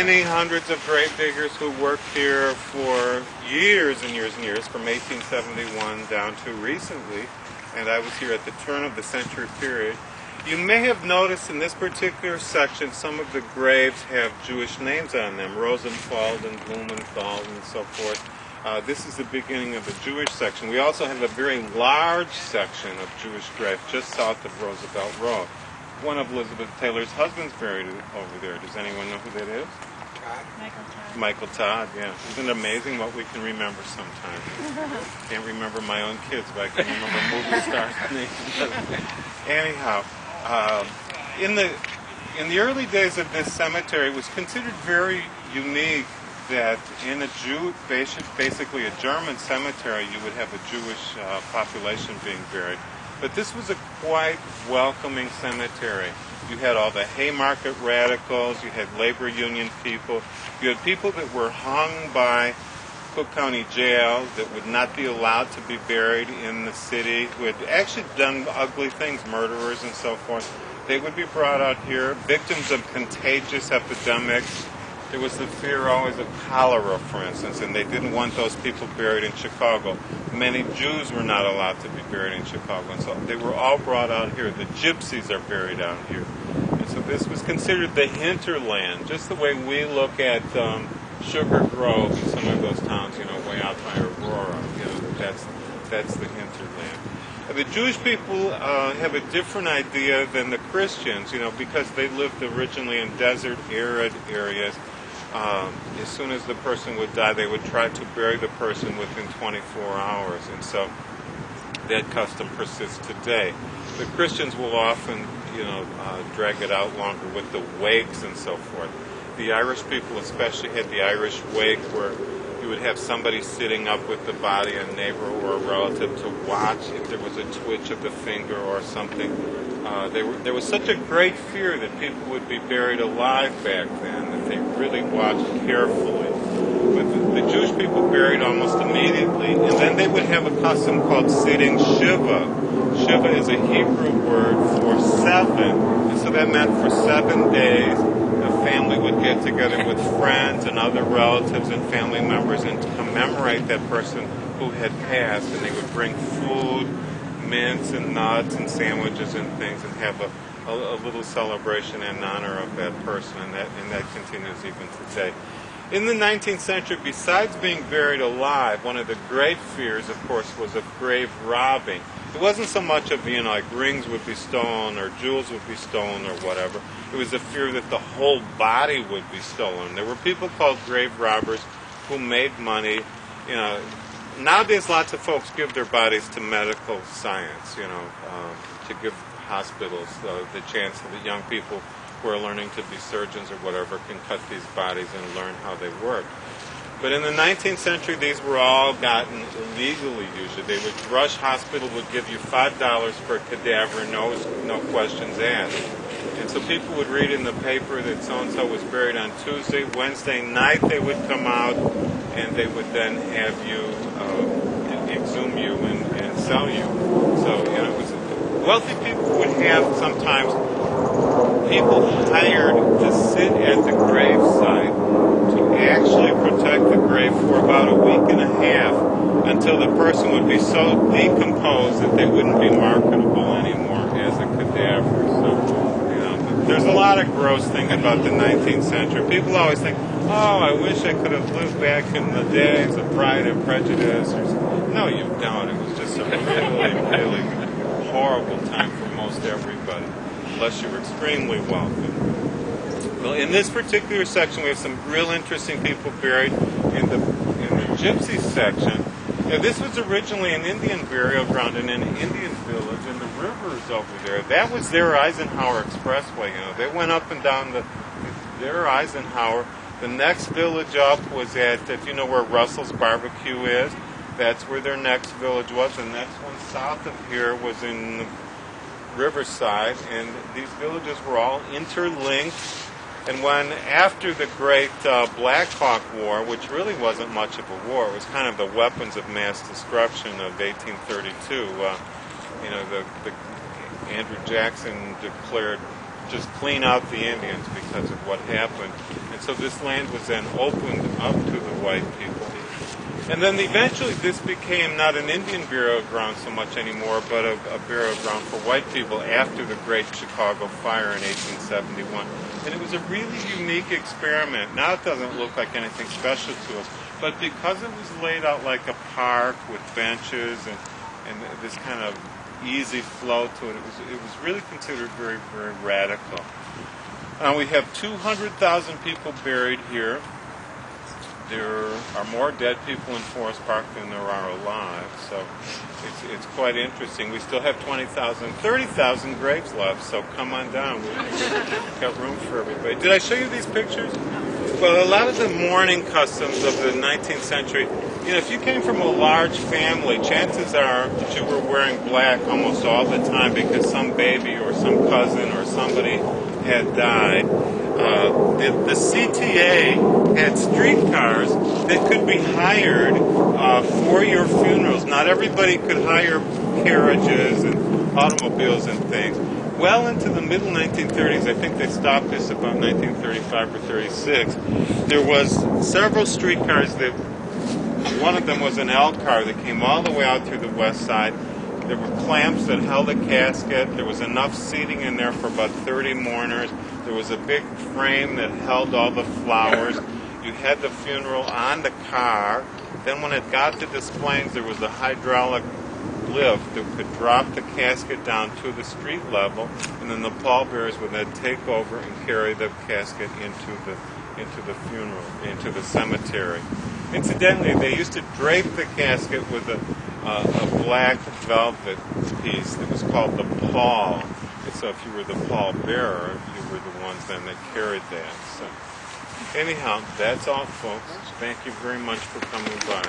many hundreds of grave diggers who worked here for years and years and years, from 1871 down to recently, and I was here at the turn of the century period. You may have noticed in this particular section some of the graves have Jewish names on them, Rosenthal and Blumenthal and so forth. This is the beginning of the Jewish section. We also have a very large section of Jewish graves just south of Roosevelt Road. One of Elizabeth Taylor's husbands buried over there. Does anyone know who that is? Michael Todd. Michael Todd, yeah. Isn't it amazing what we can remember sometimes? Can't remember my own kids, but I can remember movie stars' names. Anyhow, in the early days of this cemetery, it was considered very unique that in a basically a German cemetery, you would have a Jewish population being buried. But this was a quite welcoming cemetery. You had all the Haymarket radicals, you had labor union people, you had people that were hung by Cook County Jail that would not be allowed to be buried in the city, who had actually done ugly things, murderers and so forth. They would be brought out here, victims of contagious epidemics. There was the fear always of cholera, for instance, and they didn't want those people buried in Chicago. Many Jews were not allowed to be buried in Chicago, and so they were all brought out here. The gypsies are buried out here. And so this was considered the hinterland, just the way we look at Sugar Grove and some of those towns, way out by Aurora. That's the hinterland. The Jewish people have a different idea than the Christians, because they lived originally in desert, arid areas. As soon as the person would die, they would try to bury the person within 24 hours, and so that custom persists today. The Christians will often, drag it out longer with the wakes and so forth. The Irish people especially had the Irish wake, where you would have somebody sitting up with the body, a neighbor or a relative, to watch if there was a twitch of the finger or something. There was such a great fear that people would be buried alive back then that they really watched carefully. But the Jewish people buried almost immediately, and then they would have a custom called sitting Shiva. Shiva is a Hebrew word for 7, and so that meant for 7 days the family would get together with friends and other relatives and family members and to commemorate that person who had passed, and they would bring food, mints and nuts and sandwiches and things, and have a little celebration in honor of that person, and that continues even today. In the 19th century, besides being buried alive, one of the great fears, of course, was of grave robbing. It wasn't so much of, like rings would be stolen or jewels would be stolen or whatever. It was a fear that the whole body would be stolen. There were people called grave robbers who made money. Nowadays, lots of folks give their bodies to medical science, to give hospitals the chance that young people who are learning to be surgeons or whatever can cut these bodies and learn how they work. But in the 19th century, these were all gotten illegally usually. Rush Hospital would give you $5 per cadaver, no questions asked. And so people would read in the paper that so-and-so was buried on Tuesday. Wednesday night they would come out, and they would then have you, exhume you and sell you. So, it was wealthy people would have sometimes people hired to sit at the gravesite to actually protect the grave for about a week and a half until the person would be so decomposed that they wouldn't be marketable anymore as a cadaver. So, there's a lot of gross thing about the 19th century. People always think, oh, I wish I could have lived back in the days of Pride and Prejudice. No, you don't. It was just a really, really horrible time for most everybody, unless you were extremely wealthy. Well, in this particular section, we have some real interesting people buried in the gypsy section. This was originally an Indian burial ground in an Indian village, and the river's over there. That was their Eisenhower Expressway. They went up and down their Eisenhower. The next village up was at, if you know where Russell's Barbecue is, that's where their next village was. The next one south of here was in Riverside, and these villages were all interlinked. And when, after the great Black Hawk War, which really wasn't much of a war, it was kind of the weapons of mass destruction of 1832, Andrew Jackson declared just clean out the Indians because of what happened. And so this land was then opened up to the white people. And then eventually this became not an Indian burial ground so much anymore, but a burial ground for white people after the Great Chicago Fire in 1871. And it was a really unique experiment. Now it doesn't look like anything special to us, but because it was laid out like a park with benches and this kind of easy flow to it, it was really considered very, very radical. We have 200,000 people buried here. There are more dead people in Forest Park than there are alive, so it's quite interesting. We still have 30,000 graves left, so come on down. We've got room for everybody. Did I show you these pictures? Well, a lot of the mourning customs of the 19th century, if you came from a large family, chances are that you were wearing black almost all the time because some baby or some cousin or somebody had died. The CTA had streetcars that could be hired for your funerals. Not everybody could hire carriages and automobiles and things. Well into the middle 1930s, I think they stopped this about 1935 or 36, there was several streetcars that, one of them was an L car that came all the way out through the west side. There were clamps that held a casket. There was enough seating in there for about 30 mourners. There was a big frame that held all the flowers. You had the funeral on the car. Then when it got to Des Plaines, there was a hydraulic lift that could drop the casket down to the street level, and then the pallbearers would then take over and carry the casket into the funeral, into the cemetery. Incidentally, they used to drape the casket with a black velvet piece that was called the pall. And so if you were the pallbearer, you were the ones then that carried that. So anyhow, that's all, folks. Thank you very much for coming by.